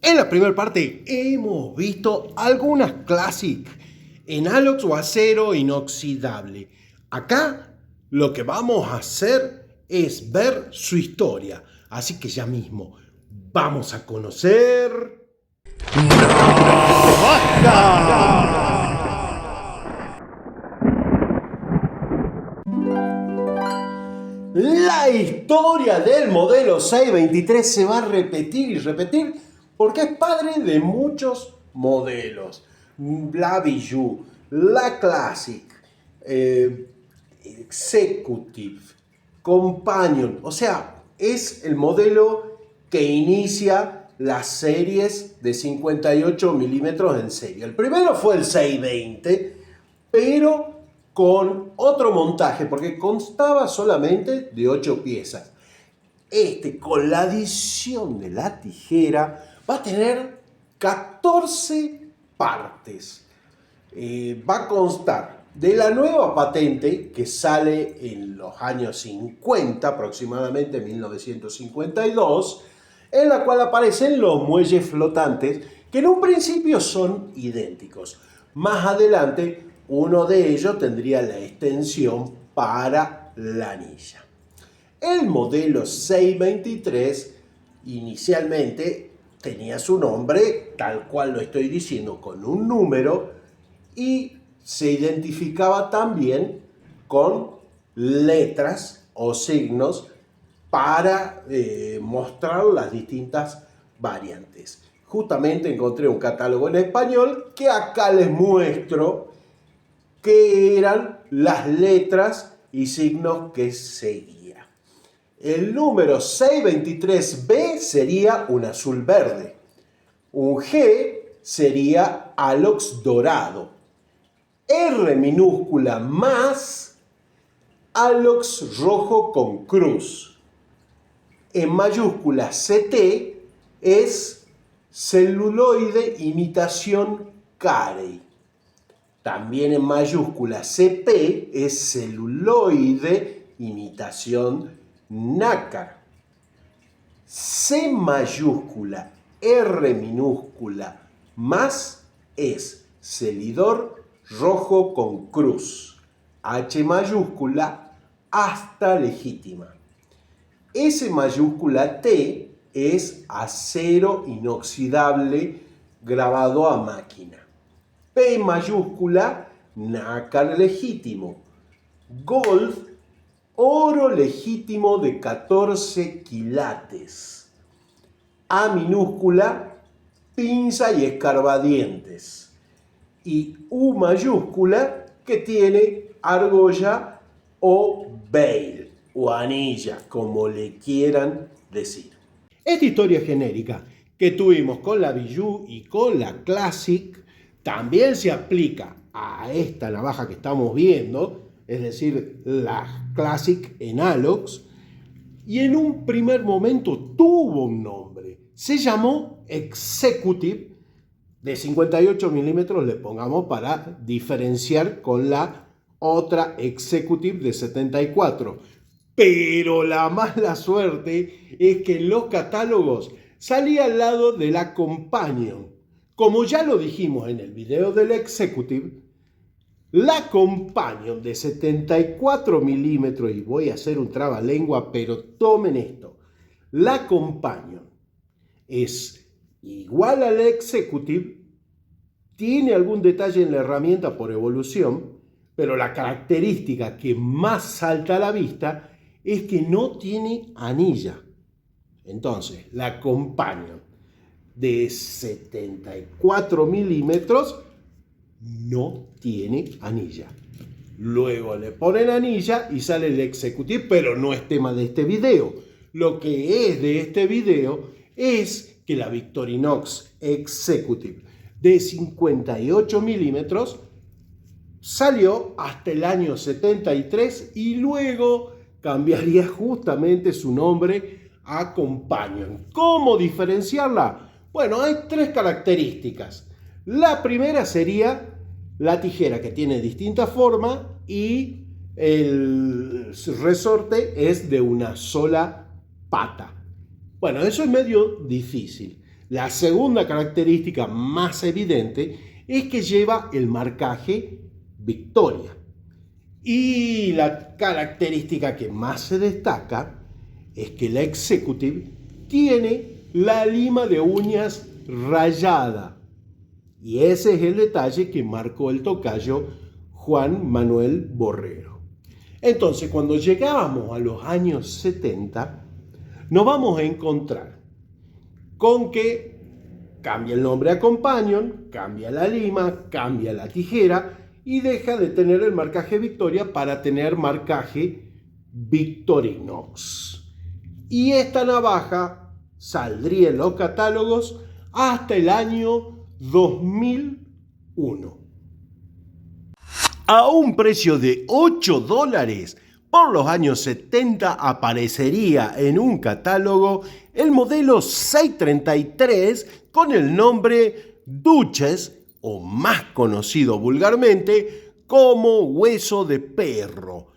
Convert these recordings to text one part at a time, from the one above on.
En la primera parte hemos visto algunas Classic en Alox o acero inoxidable. Acá lo que vamos a hacer es ver su historia. Así que ya mismo vamos a conocer... La historia del modelo 623 se va a repetir y repetir porque es padre de muchos modelos. La Bijou, la Classic, Executive, Companion. O sea, es el modelo que inicia las series de 58 milímetros en serie. El primero fue el 620, pero con otro montaje, porque constaba solamente de 8 piezas. Con la adición de la tijera, va a tener 14 partes. Va a constar de la nueva patente que sale en los años 50, aproximadamente 1952, en la cual aparecen los muelles flotantes, que en un principio son idénticos. Más adelante, uno de ellos tendría la extensión para la anilla. El modelo 623 inicialmente tenía su nombre, tal cual lo estoy diciendo, con un número, y se identificaba también con letras o signos para mostrar las distintas variantes. Justamente encontré un catálogo en español que acá les muestro qué eran las letras y signos que seguía. El número 623B sería un azul verde. Un G sería Alox dorado. R minúscula más Alox rojo con cruz. En mayúscula CT es celuloide imitación Carey. También en mayúscula CP es celuloide imitación nácar. C mayúscula R minúscula más es celidor rojo con cruz. H mayúscula asta legítima. S mayúscula T es acero inoxidable grabado a máquina. P mayúscula, nácar legítimo. Gold, oro legítimo de 14 quilates. A minúscula, pinza y escarbadientes. Y U mayúscula, que tiene argolla o veil, o anilla, como le quieran decir. Esta historia genérica que tuvimos con la Bijou y con la Classic también se aplica a esta navaja que estamos viendo, es decir, la Classic en Alox, y en un primer momento tuvo un nombre. Se llamó Executive, de 58 milímetros le pongamos para diferenciar con la otra Executive de 74. Pero la mala suerte es que en los catálogos salía al lado de la Companion. Como ya lo dijimos en el video del Executive, la Companion de 74 milímetros, y voy a hacer un trabalengua, pero tomen esto, la Companion es igual al Executive, tiene algún detalle en la herramienta por evolución, pero la característica que más salta a la vista es que no tiene anilla. Entonces, la Companion de 74 milímetros no tiene anilla. Luego le ponen anilla y sale el Executive, pero no es tema de este video. Lo que es de este video es que la Victorinox Executive de 58 milímetros salió hasta el año 73 y luego cambiaría justamente su nombre a Companion. ¿Cómo diferenciarla? Bueno, hay 3 características. La primera sería la tijera, que tiene distinta forma y el resorte es de una sola pata. Bueno, eso es medio difícil. La segunda característica más evidente es que lleva el marcaje Victoria. Y la característica que más se destaca es que la Executive tiene la lima de uñas rayada. Y ese es el detalle que marcó el tocayo Juan Manuel Borrero. Entonces, cuando llegamos a los años 70, nos vamos a encontrar con que cambia el nombre a Companion, cambia la lima, cambia la tijera y deja de tener el marcaje Victoria para tener marcaje Victorinox. Y esta navaja saldría en los catálogos hasta el año 2001. A un precio de $8, por los años 70 aparecería en un catálogo el modelo 633 con el nombre Duchess, o más conocido vulgarmente como hueso de perro.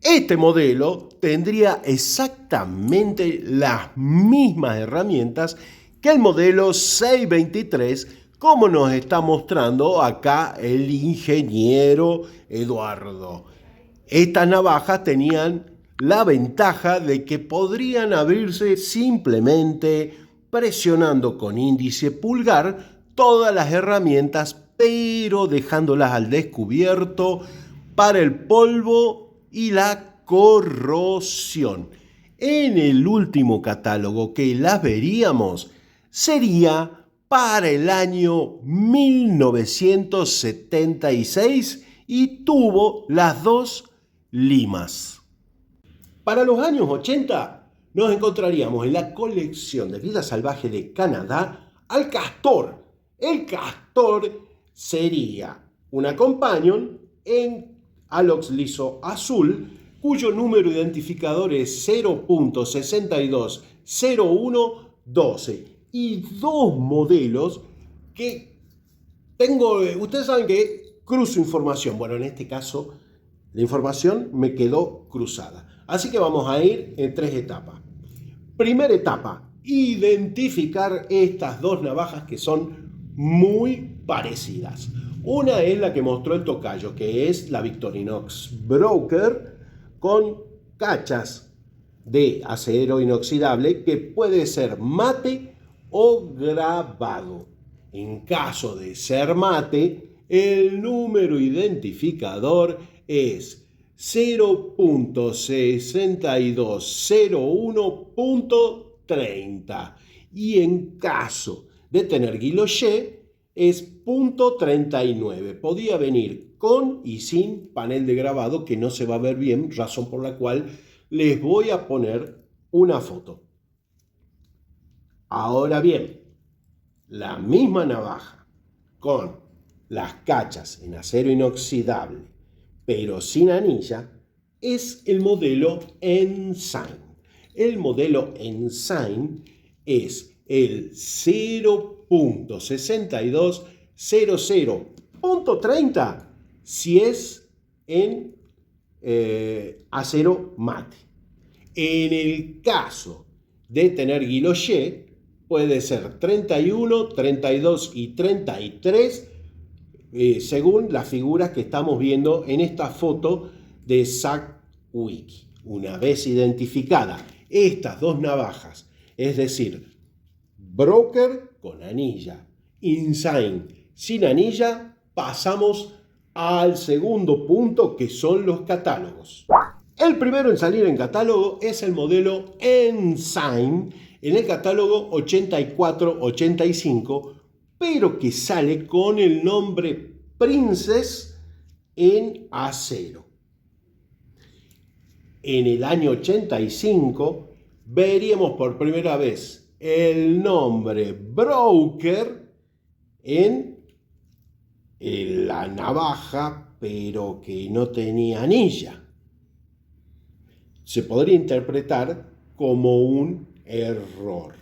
Este modelo tendría exactamente las mismas herramientas que el modelo 623, como nos está mostrando acá el ingeniero Eduardo. Estas navajas tenían la ventaja de que podrían abrirse simplemente presionando con índice pulgar todas las herramientas, pero dejándolas al descubierto para el polvo y la corrosión. En el último catálogo que las veríamos sería para el año 1976 y tuvo las dos limas. Para los años 80 nos encontraríamos en la colección de vida salvaje de Canadá al castor. El castor sería una Companion en alox liso azul, cuyo número identificador es 0.620112, y dos modelos que tengo. Ustedes saben que cruzo información. Bueno, en este caso la información me quedó cruzada. Así que vamos a ir en tres etapas. Primera etapa, identificar estas dos navajas que son muy parecidas. Una es la que mostró el tocayo, que es la Victorinox Broker con cachas de acero inoxidable que puede ser mate o grabado. En caso de ser mate, el número identificador es 0.6201.30 y en caso de tener guilloché es .39. Podía venir con y sin panel de grabado, que no se va a ver bien, razón por la cual les voy a poner una foto. Ahora bien, la misma navaja con las cachas en acero inoxidable pero sin anilla es el modelo Ensign. El modelo Ensign es el 0.6200.30 si es en acero mate. En el caso de tener guilloché, puede ser 31, 32 y 33, según las figuras que estamos viendo en esta foto de SACWIKI. Una vez identificadas estas dos navajas, es decir, Broker con anilla, Ensign sin anilla, pasamos al segundo punto, que son los catálogos. El primero en salir en catálogo es el modelo Ensign en el catálogo 84-85, pero que sale con el nombre Princess en acero. En el año 85 veríamos por primera vez el nombre Broker en la navaja, pero que no tenía anilla. Se podría interpretar como un error.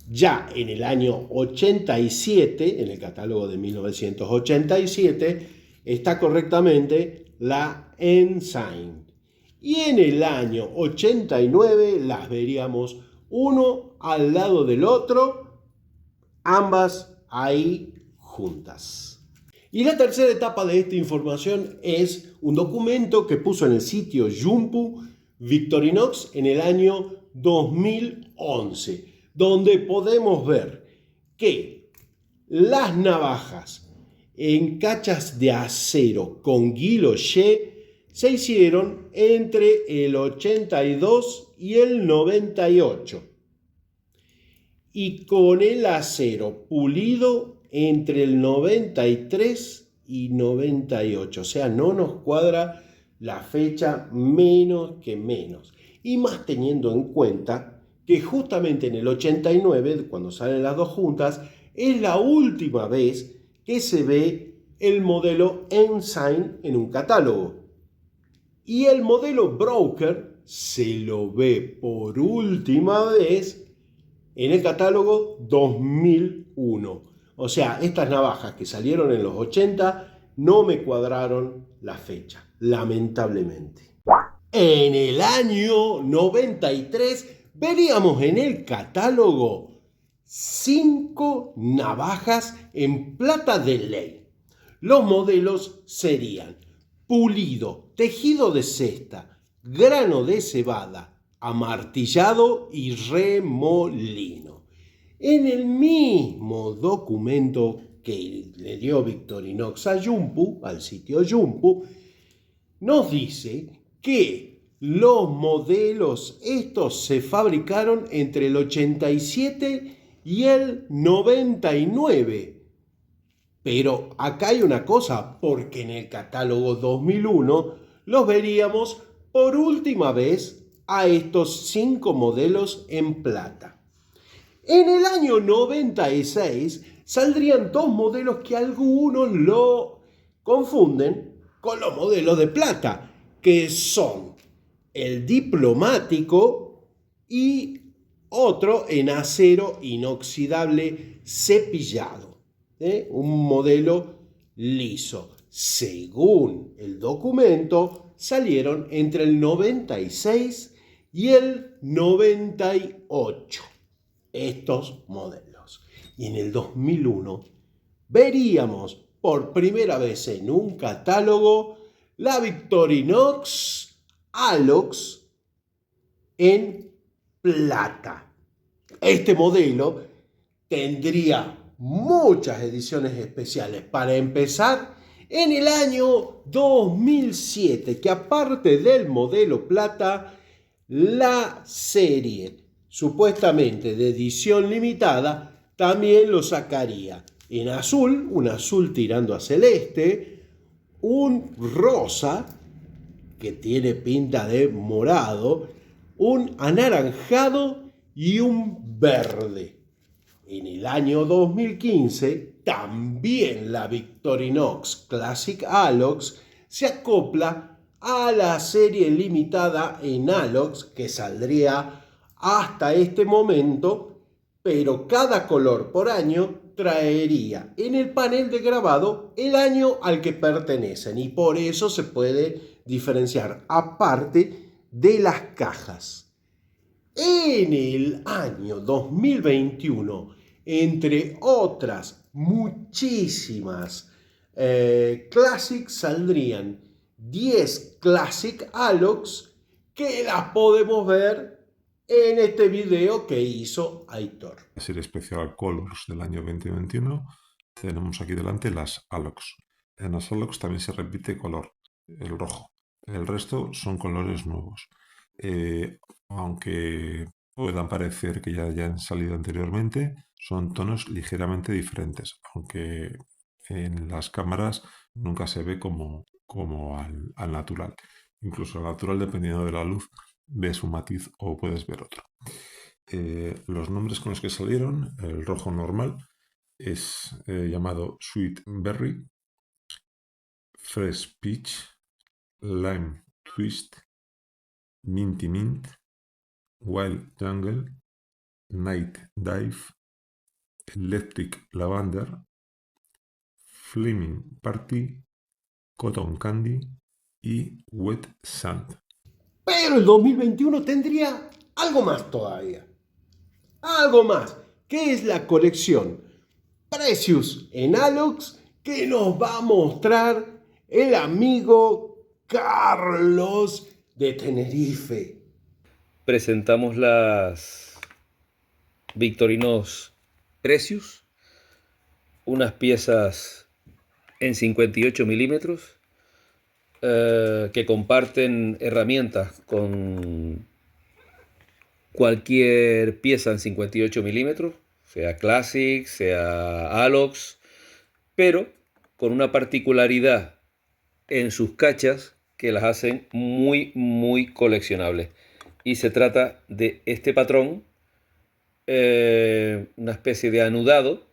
Ya en el año 87, en el catálogo de 1987, está correctamente la Ensign. Y en el año 89 las veríamos uno al lado del otro ambas ahí juntas. Y la tercera etapa de esta información es un documento que puso en el sitio Jumpu Victorinox en el año 2011, donde podemos ver que las navajas en cachas de acero con guilloché se hicieron entre el 82 y el 98 y con el acero pulido entre el 93 y 98. O sea, no nos cuadra la fecha menos que menos. Y más teniendo en cuenta que justamente en el 89, cuando salen las dos juntas, es la última vez que se ve el modelo Ensign en un catálogo. Y el modelo Broker se lo ve por última vez en el catálogo 2001. O sea, estas navajas que salieron en los 80 no me cuadraron la fecha, lamentablemente. En el año 93 veríamos en el catálogo 5 navajas en plata de ley. Los modelos serían pulido, tejido de cesta, grano de cebada, amartillado y remolino. En el mismo documento que le dio Victorinox a Jumpu, al sitio Jumpu, nos dice que los modelos estos se fabricaron entre el 87 y el 99. Pero acá hay una cosa, porque en el catálogo 2001 los veríamos por última vez a estos 5 modelos en plata. En el año 96 saldrían 2 modelos que algunos lo confunden con los modelos de plata, que son el diplomático y otro en acero inoxidable cepillado. Un modelo liso. Según el documento, salieron entre el 96 y el 98 estos modelos. Y en el 2001 veríamos por primera vez en un catálogo la Victorinox Alox en plata. Este modelo tendría muchas ediciones especiales. Para empezar, en el año 2007, que aparte del modelo plata, la serie supuestamente de edición limitada también lo sacaría en azul, un azul tirando a celeste, un rosa que tiene pinta de morado, un anaranjado y un verde. En el año 2015, también la Victorinox Classic Alox se acopla a la serie limitada en Alox que saldría hasta este momento, pero cada color por año traería en el panel de grabado el año al que pertenecen y por eso se puede diferenciar aparte de las cajas. En el año 2021, entre otras muchísimas Classic, saldrían 10 Classic Alox que las podemos ver en este video que hizo Aitor. La serie especial Colors del año 2021, tenemos aquí delante las Alox. En las Alox también se repite color, el rojo. El resto son colores nuevos. Aunque puedan parecer que ya hayan salido anteriormente, son tonos ligeramente diferentes, aunque en las cámaras nunca se ve como al natural. Incluso al natural, dependiendo de la luz, ves un matiz o puedes ver otro. Los nombres con los que salieron, el rojo normal es llamado Sweet Berry, Fresh Peach, Lime Twist, Minty Mint, Wild Jungle, Night Dive, Electric Lavender, Flaming Party, Cotton Candy y Wet Sand. Pero el 2021 tendría algo más todavía. Algo más, que es la colección Precious en Alox que nos va a mostrar el amigo Carlos de Tenerife. Presentamos las Victorinos Precious, unas piezas en 58 milímetros que comparten herramientas con cualquier pieza en 58 milímetros, sea Classic, sea Alox, pero con una particularidad en sus cachas que las hacen muy coleccionables. Y se trata de este patrón, una especie de anudado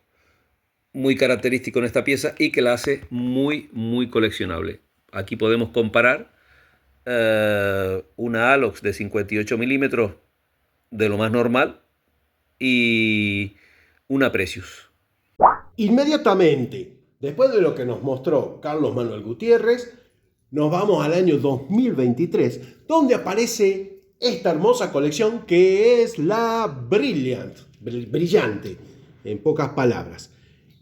muy característico en esta pieza y que la hace muy coleccionable. Aquí podemos comparar una Alox de 58 milímetros de lo más normal y una Precious. Inmediatamente, después de lo que nos mostró Carlos Manuel Gutiérrez, nos vamos al año 2023, donde aparece esta hermosa colección que es la brillante, en pocas palabras.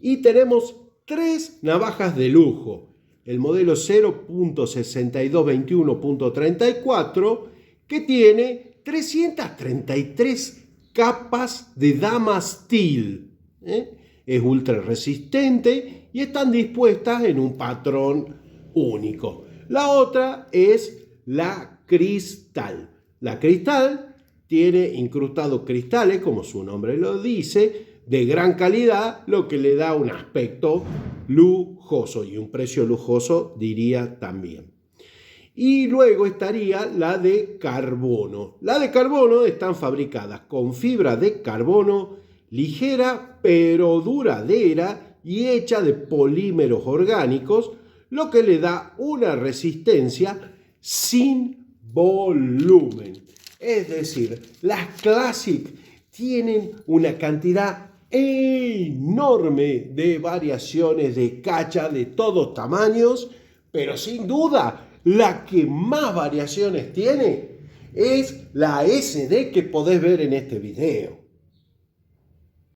Y tenemos 3 navajas de lujo. El modelo 0.6221.34 que tiene 333 capas de Damasteel. Es ultra resistente y están dispuestas en un patrón único. La otra es la Cristal. La Cristal tiene incrustados cristales, como su nombre lo dice, de gran calidad, lo que le da un aspecto lujoso y un precio lujoso, diría también. Y luego estaría la de carbono. La de carbono están fabricadas con fibra de carbono ligera pero duradera y hecha de polímeros orgánicos, lo que le da una resistencia sin volumen. Es decir, las Classic tienen una cantidad enorme de variaciones de cacha de todos tamaños, pero sin duda la que más variaciones tiene es la SD que podés ver en este video.